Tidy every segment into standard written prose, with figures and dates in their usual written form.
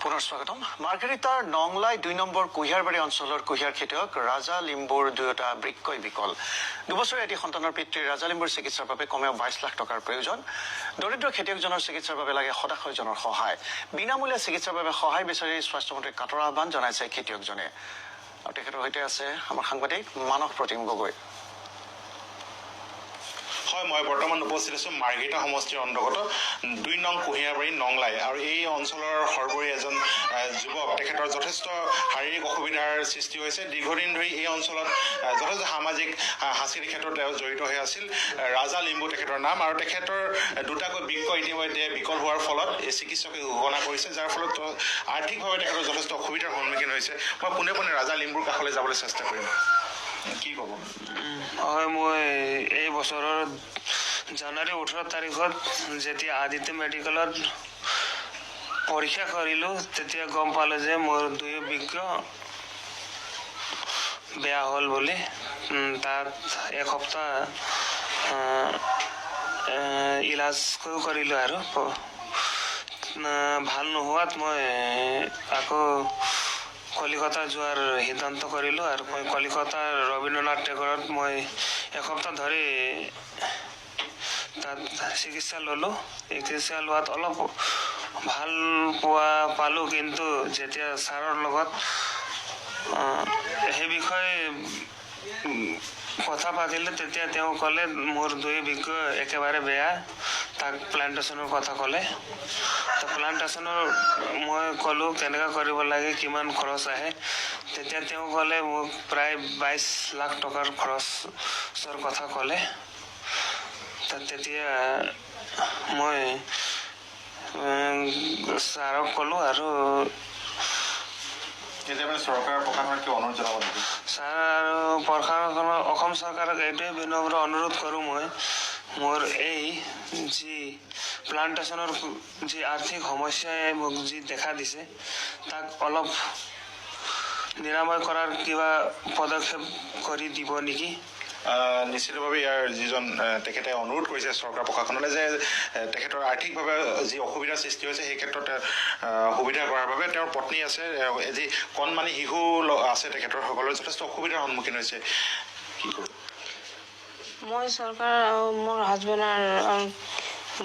পুনৰ স্বাগতম মাৰ্ঘেৰিটাৰ নংলাই ২ নম্বৰ কুহিয়াৰবাৰী অঞ্চলৰ কুহিয়াৰ খেতিয়ক ৰাজা লিম্বুৰ দুয়োটা বৃক্কই বিকল দুবছৰীয়া এটি সন্তানৰ পিতৃ ৰাজা লিম্বুৰ চিকিৎসাৰ বাবে কমেও ২২ লাখ টকাৰ প্ৰয়োজন দৰিদ্ৰ খেতিয়কজনৰ চিকিৎসাৰ বাবে লাগে সদাশয়জনৰ সহায় বিনামূলীয়া চিকিৎসাৰ বাবে সহায় বিচাৰি স্বাস্থ্যমন্ত্ৰীক কাটৰ আহ্বান জনাইছে খেতিয়কজনে আৰু তেখেতৰ সৈতে আছে আমাৰ সাংবাদিক মানস প্ৰতিম গগৈ হয় মই বৰ্তমান উপস্থিত আছো মাৰ্ঘেৰিটা সমষ্টিৰ অন্তৰ্গত ২ নং কুহিয়াৰবাৰী নংলাই আৰু এই অঞ্চলৰ সৰ্বৰী এজন যুৱক তেখেতৰ যথেষ্ট শাৰীৰিক অসুবিধাৰ সৃষ্টি হৈছে দীৰ্ঘদিন ধৰি এই অঞ্চলত যথেষ্ট সামাজিক সাংস্কৃতিক ক্ষেত্ৰত তেওঁ জড়িত হৈ আছিল ৰাজা লিম্বু তেখেতৰ নাম আৰু তেখেতৰ দুটাকৈ বৃক্ক ইতিমধ্যে বিকল হোৱাৰ ফলত এই চিকিৎসকে ঘোষণা কৰিছে যাৰ ফলত আৰ্থিকভাৱে তেখেতৰ যথেষ্ট অসুবিধাৰ সন্মুখীন হৈছে মই পোনে পোনে ৰাজা লিম্বুৰ কাষলৈ যাবলৈ চেষ্টা কৰিম কি ক'ব হয় মই এই বছৰৰ জানুৱাৰী 18 তাৰিখত যেতিয়া আদিত্য মেডিকেলত পৰীক্ষা কৰিলোঁ তেতিয়া গম পালোঁ যে মোৰ 2 বৃক্ক বেয়া হ'ল বুলি তাত এসপ্তাহ ইলাজ কৰিলোঁ আৰু ভাল নোহোৱাত মই আকৌ কলিকতা যোৱাৰ সিদ্ধান্ত কৰিলোঁ আৰু মই কলিকতাৰ ৰবীন্দ্ৰনাথ টেগৰত মই এসপ্তাহ ধৰি তাত চিকিৎসা ল'লোঁ চিকিৎসা লোৱাত অলপ ভাল পালোঁ কিন্তু যেতিয়া ছাৰৰ লগত সেই বিষয়ে কথা পাতিলোঁ তেতিয়া তেওঁ ক'লে মোৰ 2 বৃক্ক একেবাৰে বেয়া তাক প্লান্টেশ্যনৰ কথা ক'লে তো প্লান্টেশ্যনৰ মই ক'লোঁ কেনেকৈ কৰিব লাগে কিমান খৰচ আহে তেতিয়া তেওঁ ক'লে মোক প্ৰায় ২২ লাখ টকাৰ খৰচৰ কথা ক'লে তেতিয়া মই ছাৰক ক'লোঁ আৰু চৰকাৰৰ প্ৰশাসনক কি অনুৰোধ জনাব নেকি ছাৰ আৰু প্ৰশাসনৰ অসম চৰকাৰক এইটোৱে বিনম্ৰ অনুৰোধ কৰোঁ মই মোৰ এই যি প্লান্টেশ্যনৰ যি আৰ্থিক সমস্যাই মোক যি দেখা দিছে তাক অলপ নিৰাময় কৰাৰ কিবা পদক্ষেপ কৰি দিব নেকি নিশ্চিতভাৱে ইয়াৰ যিজন তেখেতে অনুৰোধ কৰিছে চৰকাৰ প্ৰশাসনলৈ যে তেখেতৰ আৰ্থিকভাৱে যি অসুবিধাৰ সৃষ্টি হৈছে সেই ক্ষেত্ৰত সুবিধা কৰাৰ বাবে তেওঁৰ পত্নী আছে যি কণমানি শিশু আছে তেখেতৰ সকলোৰে যথেষ্ট অসুবিধাৰ সন্মুখীন হৈছে কি কৰোঁ মই চৰকাৰ মোৰ হাজবেণ্ডৰ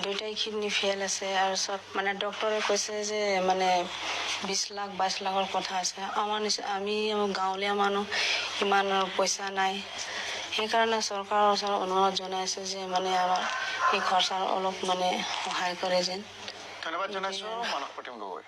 দুইটাই কিডনি ফেইল আছে আৰু চব মানে ডক্টৰে কৈছে যে মানে 20 লাখ 22 লাখৰ কথা আছে আমি গাঁৱলীয়া মানুহ ইমান পইচা নাই সেইকাৰণে চৰকাৰৰ ওচৰত অনুৰোধ জনাইছে যে মানে আমাৰ এই খৰচাৰ অলপ মানে সহায় কৰে যেন ধন্যবাদ জনাইছোঁ মানস প্ৰতিম গগৈ